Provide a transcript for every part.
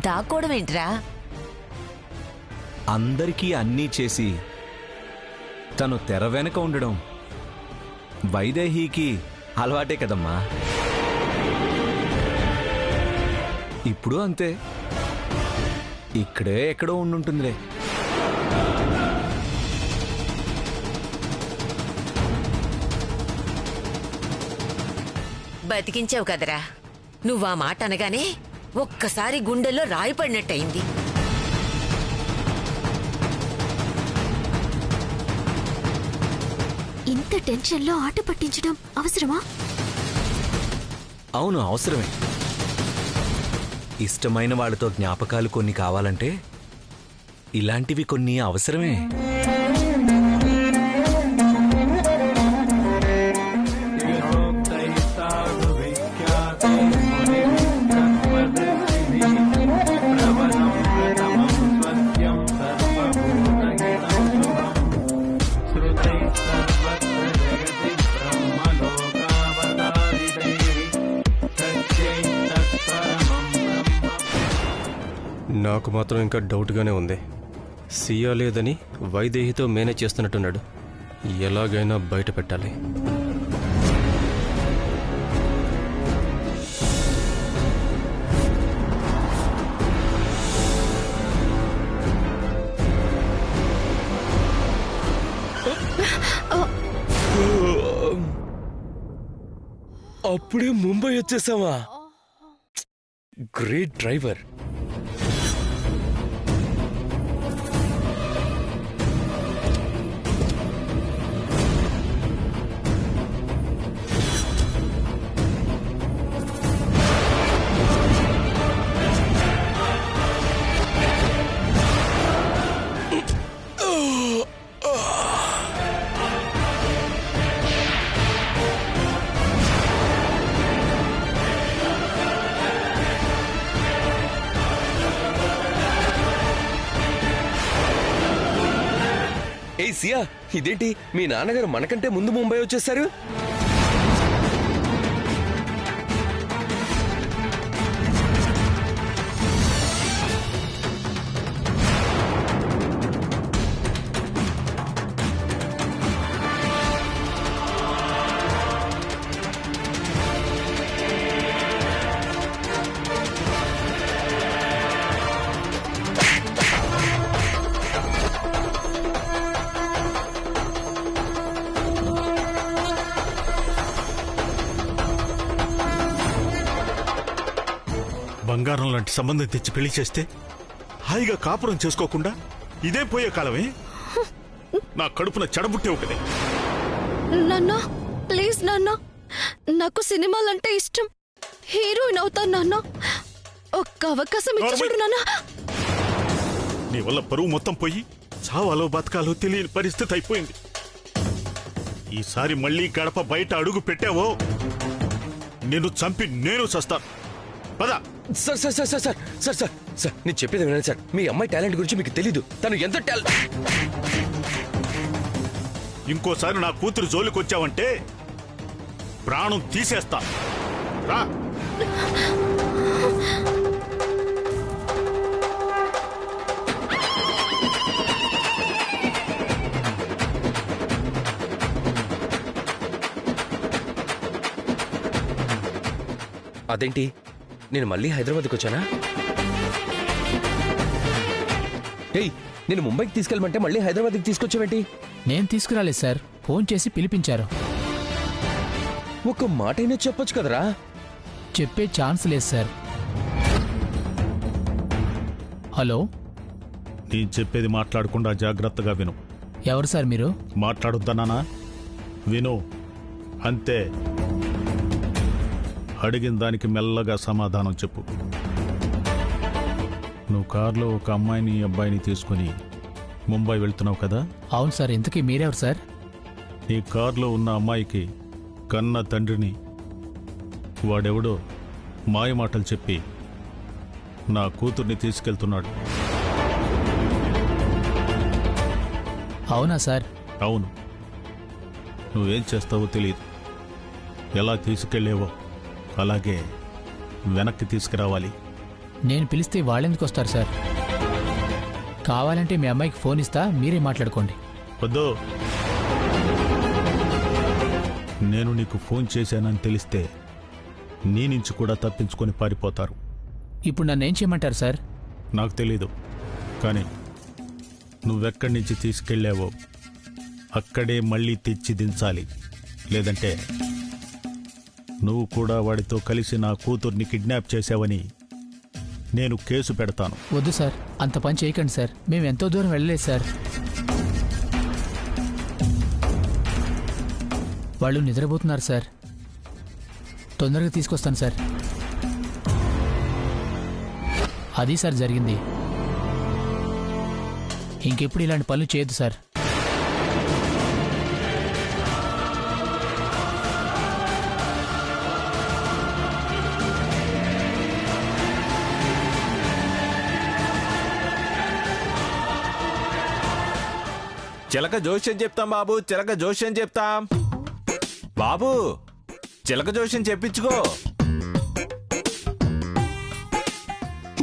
దాక్కోవడమేంట్రా? అందరికీ అన్నీ చేసి తను తెర వెనక ఉండడం వైదేహికి అలవాటే కదమ్మా. ఇప్పుడు అంతే, ఇక్కడే ఎక్కడో ఉండుంటుందిలే. బతికించావు కదరా. నువ్వా మాట అనగానే ఒక్కసారి గుండెల్లో రాయి పడినట్టయింది. ఇంత టెన్షన్లో ఆట పట్టించడం అవసరమా? అవును, అవసరమే. ఇష్టమైన వాళ్ళతో జ్ఞాపకాలు కొన్ని కావాలంటే ఇలాంటివి కొన్ని అవసరమే. నాకు మాత్రం ఇంకా డౌట్గానే ఉంది. సియా లేదని వైదేహితో మేనేజ్ చేస్తున్నట్టున్నాడు. ఎలాగైనా బయట పెట్టాలి. అప్పుడే ముంబై వచ్చేసావా? Great driver. ఏ సియా, ఇదేంటి మీ నాన్నగారు మనకంటే ముందు ముంబై వచ్చేసారు? బంగారం లాంటి సంబంధం తెచ్చి పెళ్లి చేస్తే హాయిగా కాపురం చేసుకోకుండా ఇదే పోయే కాలమే. నా కడుపున చెడబుట్టే ఒకటే. నాన్న ప్లీజ్ నాన్న, నాకు సినిమాలంటే ఇష్టం. హీరోయిన్ అవుతాను నాన్న. ఒక్క అవకాశం ఇచ్చి చూడు నాన్న. నీ వల్ల పరువు మొత్తం పోయి చావాలో బతకాలో తెలియని పరిస్థితి అయిపోయింది. ఈసారి మళ్ళీ గడప బయట అడుగు పెట్టావో నిన్ను చంపి నేను చస్తాను. పదా. Sir sir sir sir sir sir sir sir నేను చెప్పేది వినండి సార్. మీ అమ్మాయి టాలెంట్ గురించి మీకు తెలీదు. తను ఎంత ఇంకోసారి నా కూతురు జోలికి వచ్చావంటే ప్రాణం తీసేస్తా. రా. అదేంటి, నేను మళ్ళీ హైదరాబాద్కి వచ్చానా? ఏయ్, నేను ముంబైకి తీసుకెళ్ళమంటే మళ్ళీ హైదరాబాద్కి తీసుకొచ్చావేంటి? నేను తీసుకురాలేదు సార్, ఫోన్ చేసి పిలిపించారు. ఒక్క మాటైనా చెప్పొచ్చు కదరా. చెప్పే ఛాన్స్ లేదు సార్. హలో, నేను చెప్పేది మాట్లాడకుండా జాగ్రత్తగా విను. ఎవరు సార్ మీరు? మాట్లాడొద్దన్నానా? విను అంతే. అడిగిన దానికి మెల్లగా సమాధానం చెప్పు. నువ్వు కారులో ఒక అమ్మాయిని అబ్బాయిని తీసుకుని ముంబై వెళ్తున్నావు కదా? అవును సార్. ఇంతకీ మీరెవరు సార్? నీ కారులో ఉన్న అమ్మాయికి కన్న తండ్రిని. వాడెవడో మాయమాటలు చెప్పి నా కూతుర్ని తీసుకెళ్తున్నాడు. అవునా సార్? అవును. నువ్వేం చేస్తావో తెలియదు. ఎలా తీసుకెళ్లేవో అలాగే వెనక్కి తీసుకురావాలి. నేను పిలిస్తే వాళ్ళెందుకు వస్తారు సార్? కావాలంటే మీ అమ్మాయికి ఫోన్ ఇస్తా, మీరే మాట్లాడుకోండి. వద్దు. నేను నీకు ఫోన్ చేశానని తెలిస్తే నీ నుంచి కూడా తప్పించుకొని పారిపోతారు. ఇప్పుడు నన్ను ఏం చేయమంటారు సార్? నాకు తెలీదు, కానీ నువ్వెక్కడి నుంచి తీసుకెళ్ళావో అక్కడే మళ్ళీ తెచ్చి దించాలి. లేదంటే నువ్వు కూడా వాడితో కలిసి నా కూతుర్ని కిడ్నాప్ చేశావని నేను కేసు పెడతాను. వద్దు సార్, అంత పని చేయకండి సార్. మేము ఎంతో దూరం వెళ్ళలేదు సార్. వాళ్ళు నిద్రపోతున్నారు సార్. తొందరగా తీసుకొస్తాను సార్. అది సార్ జరిగింది. ఇంకెప్పుడు ఇలాంటి పనులు చేయొద్దు సార్. చిలక జోష్యం చెప్తాం బాబు, చిలక జోష్యం చెప్తాం బాబు. చిలక జోష్యం చెప్పించుకో.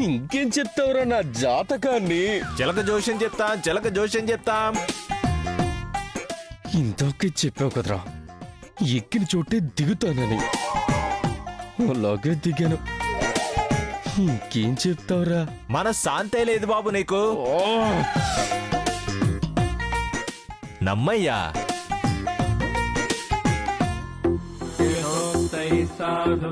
ఇంకేం చెప్తావురా నా జాతకాన్ని? చిలక జోష్యం చెప్తాం, చిలక జోష్యం చెప్తాం. ఇంతకే చెప్పావు కదరా ఎక్కిన చోటే దిగుతానని. అలాగే దిగాను. ఇంకేం చెప్తావురా? మన శాంతే లేదు బాబు నీకు. నమ్మయ్యా. साधु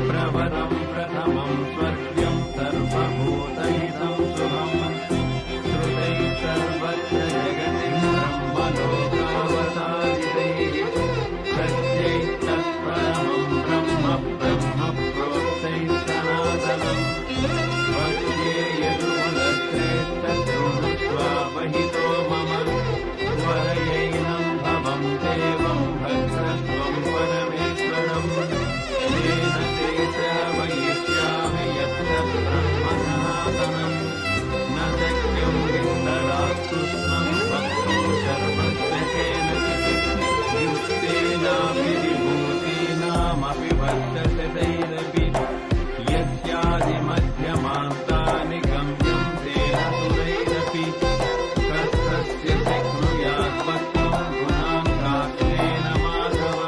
प्रवरं प्रथमं स्वर्ग्यं सर्वभूतहितं शुभं श्रुतैः सर्वत्र जगति ब्रह्मलोकावतारितैः सत्यैः तत्परमं ब्रह्म ब्रह्म प्रोक्तैः सनातनं वक्ष्ये यदुकुलश्रेष्ठशृणुत्वा वहितो मम वरयैनं भवं देवं भद्रत्वं परमेश्वरम् तेन ते च वयिष्यामि यत्र ब्रह्मसनातनं न शक्यं विस्तरात्तुष्णं भक्तुं शर्मस्य केनचित् युक्तेनापि विभूतीनामपि वर्तते तैरपि यस्यादिमध्यमान्तानि गम्यं तेन सुरैरपि कस्तस्य शक्नुयात् वक्तुं गुणान् काष्ठेन माधव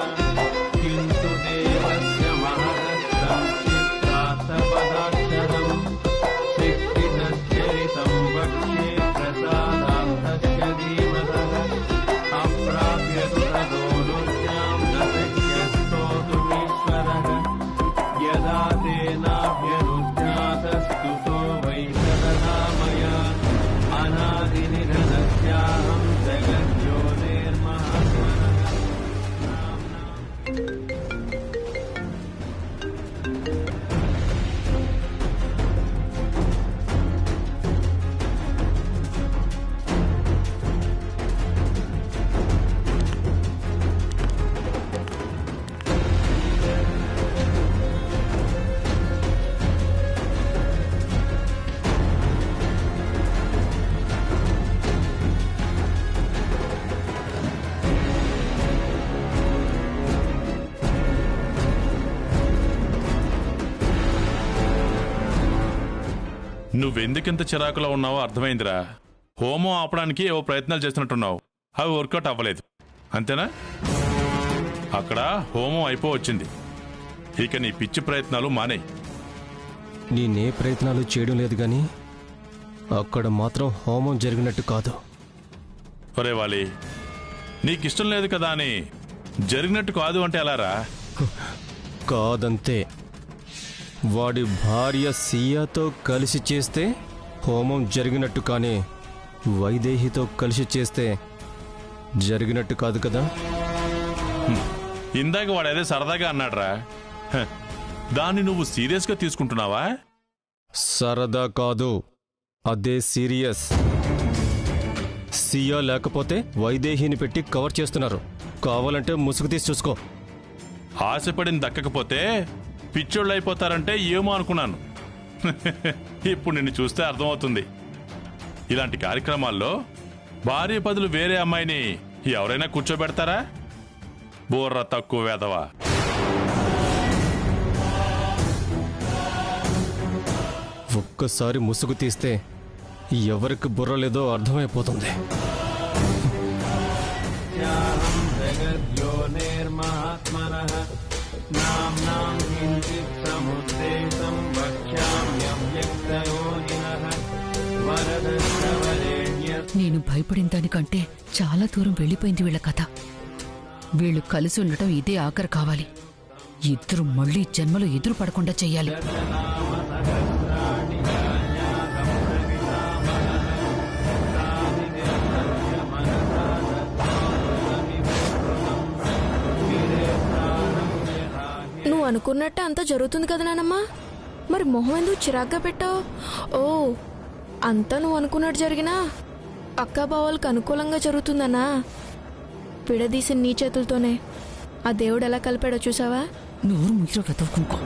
किन्तु देवस्य महदस्तं चित्रार्थपदाक्षरं शिक्षितश्चरितं वक्ष्ये प्रसादार्थस्य धीमतः अप्राप्य तु तदोनुज्ञां न शक्यस्तोतुमीश्वरः यदा तेनाभ्यनुज्ञातस्तुतो वै सदना मया अनादिनिधनस्याहं जगज्योतिर्महात्मनः నువ్వెందుకింత చిరాకులో ఉన్నావో అర్థమైందిరా. హోమం ఆపడానికి ఏవో ప్రయత్నాలు చేస్తున్నట్టున్నావు, అవి వర్కౌట్ అవ్వలేదు అంతేనా? అక్కడ హోమం అయిపోవచ్చింది, ఇక నీ పిచ్చి ప్రయత్నాలు మానేయ్. నేనే ప్రయత్నాలు చేయడం లేదు కానీ అక్కడ మాత్రం హోమం జరిగినట్టు కాదు. ఒరే వాలి, నీకిష్టం లేదు కదా అని జరిగినట్టు కాదు అంటే ఎలారా? కాదంతే. వాడి భార్య సియాతో కలిసి చేస్తే హోమం జరిగినట్టు కానీ వైదేహితో కలిసి చేస్తే జరిగినట్టు కాదు కదా. ఇందాక వాడేదే సరదాగా అన్నాడ్రా, దాన్ని నువ్వు సీరియస్గా తీసుకుంటున్నావా? సరదా కాదు, అదే సీరియస్. సియా లేకపోతే వైదేహిని పెట్టి కవర్ చేస్తున్నారు. కావాలంటే ముసుగు తీసి చూసుకో. ఆశపడింది దక్కకపోతే పిచ్చోళ్ళు అయిపోతారంటే ఏమో అనుకున్నాను. ఇప్పుడు నిన్ను చూస్తే అర్థమవుతుంది. ఇలాంటి కార్యక్రమాల్లో భార్య బదులు వేరే అమ్మాయిని ఎవరైనా కూర్చోబెడతారా? బోర్ర తక్కువ వేదవా. ఒక్కసారి ముసుగు తీస్తే ఎవరికి బుర్ర లేదో అర్థమైపోతుంది. ह्याहं जगद्योनिर्महात्मनः नाम्नां किञ्चित् समुद्देशं वक्ष्याम्यव्यक्तयोनिनः वरदस्तवरेण्य నేను భయపడిన దానికంటే చాలా దూరం వెళ్ళిపోయింది వీళ్ళ కథ. వీళ్ళు కలిసి ఉండటం ఇదే ఆఖరు కావాలి. ఇద్దరు మళ్ళీ జన్మలో ఎదురు పడకుండా చెయ్యాలి. నువ్వు అనుకున్నట్టే అంతా జరుగుతుంది కదా నానమ్మా. మరి మొహం ఎందుకు చిరాగ్గా పెట్టావు? ఓ, అంతా నువ్వు అనుకున్నట్టు జరిగినా అక్కా బావాలకు అనుకూలంగా జరుగుతుందన్నా. విడదీసిన నీ చేతులతోనే ఆ దేవుడు ఎలా కలిపాడో చూసావా? నోరు ముయ్యరు వెతవుకుంకో.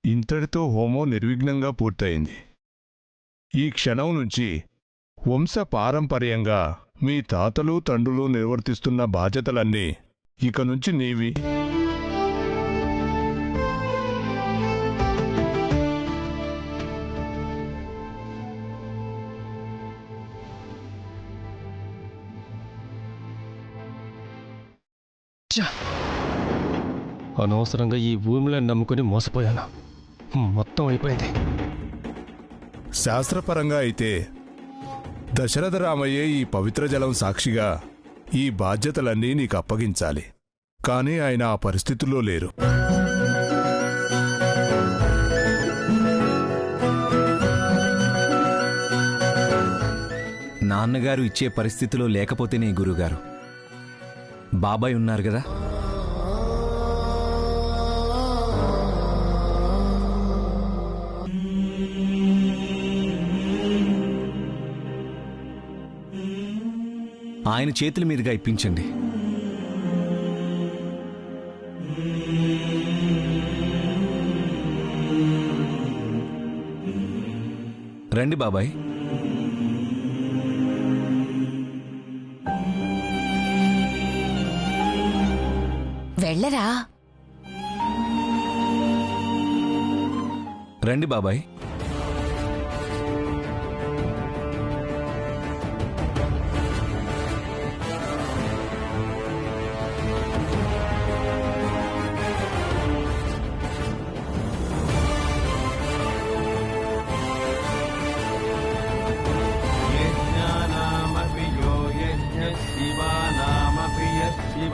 ఇంతటితో హోమం నిర్విఘ్నంగా పూర్తయింది. ఈ క్షణం నుంచి వంశ పారంపర్యంగా మీ తాతలు తండ్రులు నిర్వర్తిస్తున్న బాధ్యతలన్నీ ఇక నుంచి నీవి. అనవసరంగా ఈ భూమిలో నమ్ముకుని మోసపోయాను. మొత్తం అయిపోయింది. శాస్త్రపరంగా అయితే దశరథ రామయ్యే ఈ పవిత్ర జలం సాక్షిగా ఈ బాధ్యతలన్నీ నీకు అప్పగించాలి. కానీ ఆయన ఆ పరిస్థితుల్లో లేరు. నాన్నగారు ఇచ్చే పరిస్థితిలో లేకపోతేనే గురుగారు. బాబాయ్ ఉన్నారు కదా. ఆయన చేతుల మీదుగా ఇప్పించండి. రండి బాబాయ్. వెళ్ళరా. రండి బాబాయ్. यज्ञानामपि यो यज्ञः शिवानामपि यः शिवः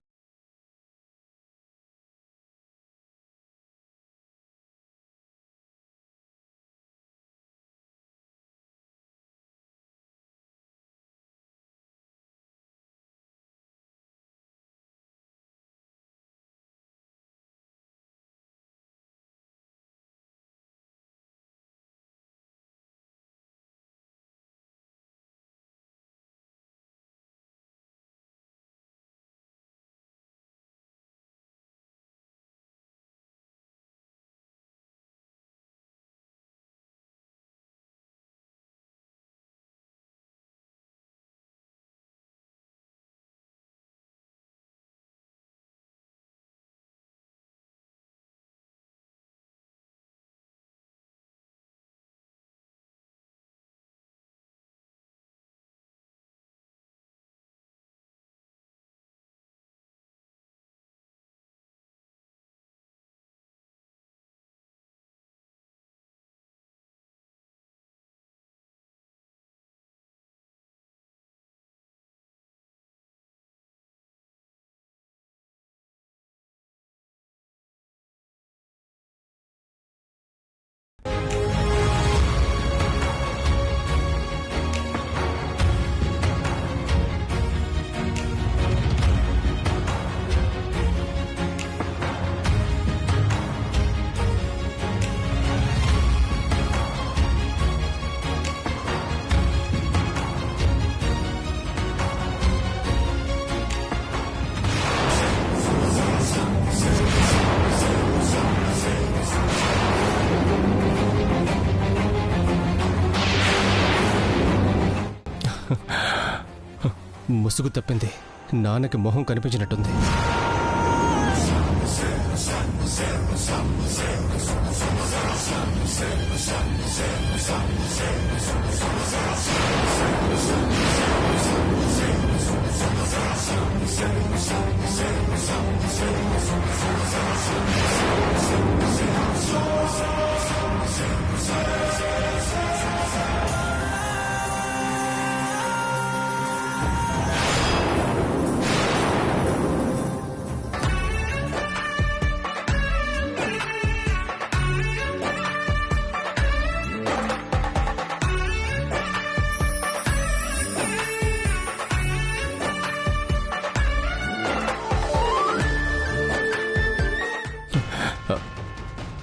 ముసుగు తప్పింది. నాన్నకి మొహం కనిపించినట్టుంది.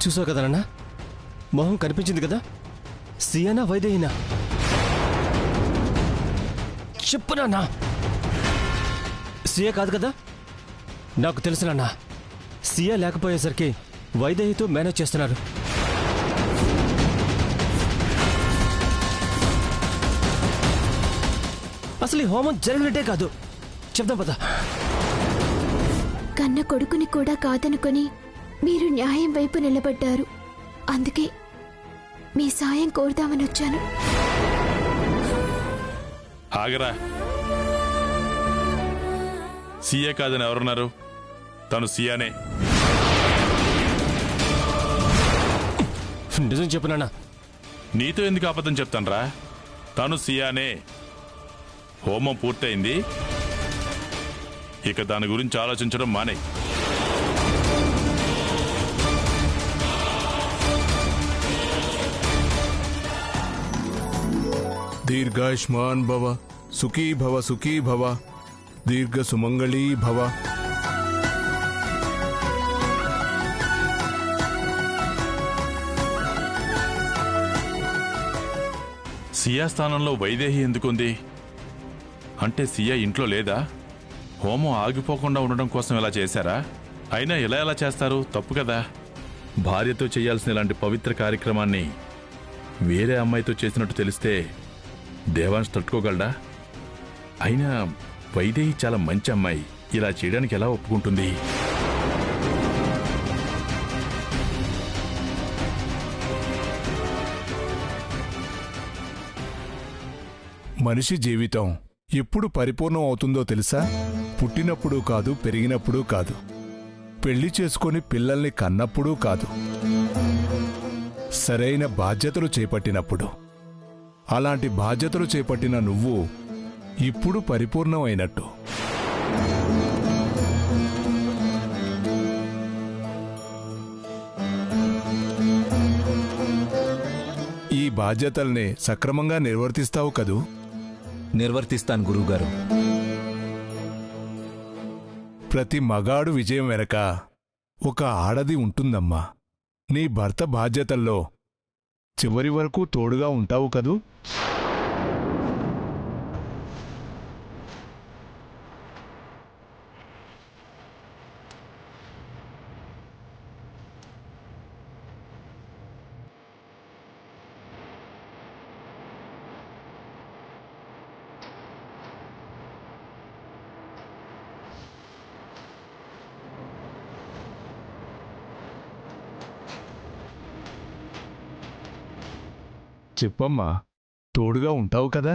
చూసావు కదా నాన్న, మొహం కనిపించింది కదా. సియానా వైదేహినా చెప్పు నాన్న. సియా కాదు కదా? నాకు తెలుసు నాన్న. సియా లేకపోయేసరికి వైదేహితో మేనేజ్ చేస్తున్నారు. అసలు ఈ హోమం జరిగినట్టే కాదు. చెప్దాం పద. కన్న కొడుకుని కూడా కాదనుకొని మీరు న్యాయం వైపు నిలబడ్డారు. అందుకే మీ సాయం కోరుదామని వచ్చాను. ఆగరా. సీఏ కాదని ఎవరున్నారు? తను సియానే. నిజం చెప్పు నాన్న. నీతో ఎందుకు అబద్ధం చెప్తానురా? తను సియానే. హోమం పూర్తయింది. ఇక దాని గురించి ఆలోచించడం మానే. దీర్ఘాయుష్మాన్ భవ, సుఖీ భవ, సుఖీ భవ, దీర్ఘ సుమంగళీ భవ. సియా స్థానంలో వైదేహి ఎందుకుంది? అంటే సియా ఇంట్లో లేదా? హోమం ఆగిపోకుండా ఉండడం కోసం ఇలా చేశారా? అయినా ఎలా చేస్తారు? తప్పు కదా. భార్యతో చేయాల్సిన ఇలాంటి పవిత్ర కార్యక్రమాన్ని వేరే అమ్మాయితో చేసినట్టు తెలిస్తే దేవాంశ్ తట్టుకోగలడా? అయినా వైదేహి చాలా మంచి అమ్మాయి. ఇలా చేయడానికి ఎలా ఒప్పుకుంటుంది? మనిషి జీవితం ఎప్పుడు పరిపూర్ణం అవుతుందో తెలుసా? పుట్టినప్పుడు కాదు, పెరిగినప్పుడు కాదు, పెళ్లి చేసుకొని పిల్లల్ని కన్నప్పుడూ కాదు, సరైన బాధ్యతలు చేపట్టినప్పుడు. అలాంటి బాధ్యతలు చేపట్టిన నువ్వు ఇప్పుడు పరిపూర్ణమైనట్టు. ఈ బాధ్యతల్ని సక్రమంగా నిర్వర్తిస్తావు కదూ? నిర్వర్తిస్తాను గురువుగారు. ప్రతి మగాడు విజయం వెనక ఒక ఆడది ఉంటుందమ్మా. నీ భర్త బాధ్యతల్లో చివరి వరకు తోడుగా ఉంటావు కదూ? చెప్పమ్మా, తోడుగా ఉంటావు కదా?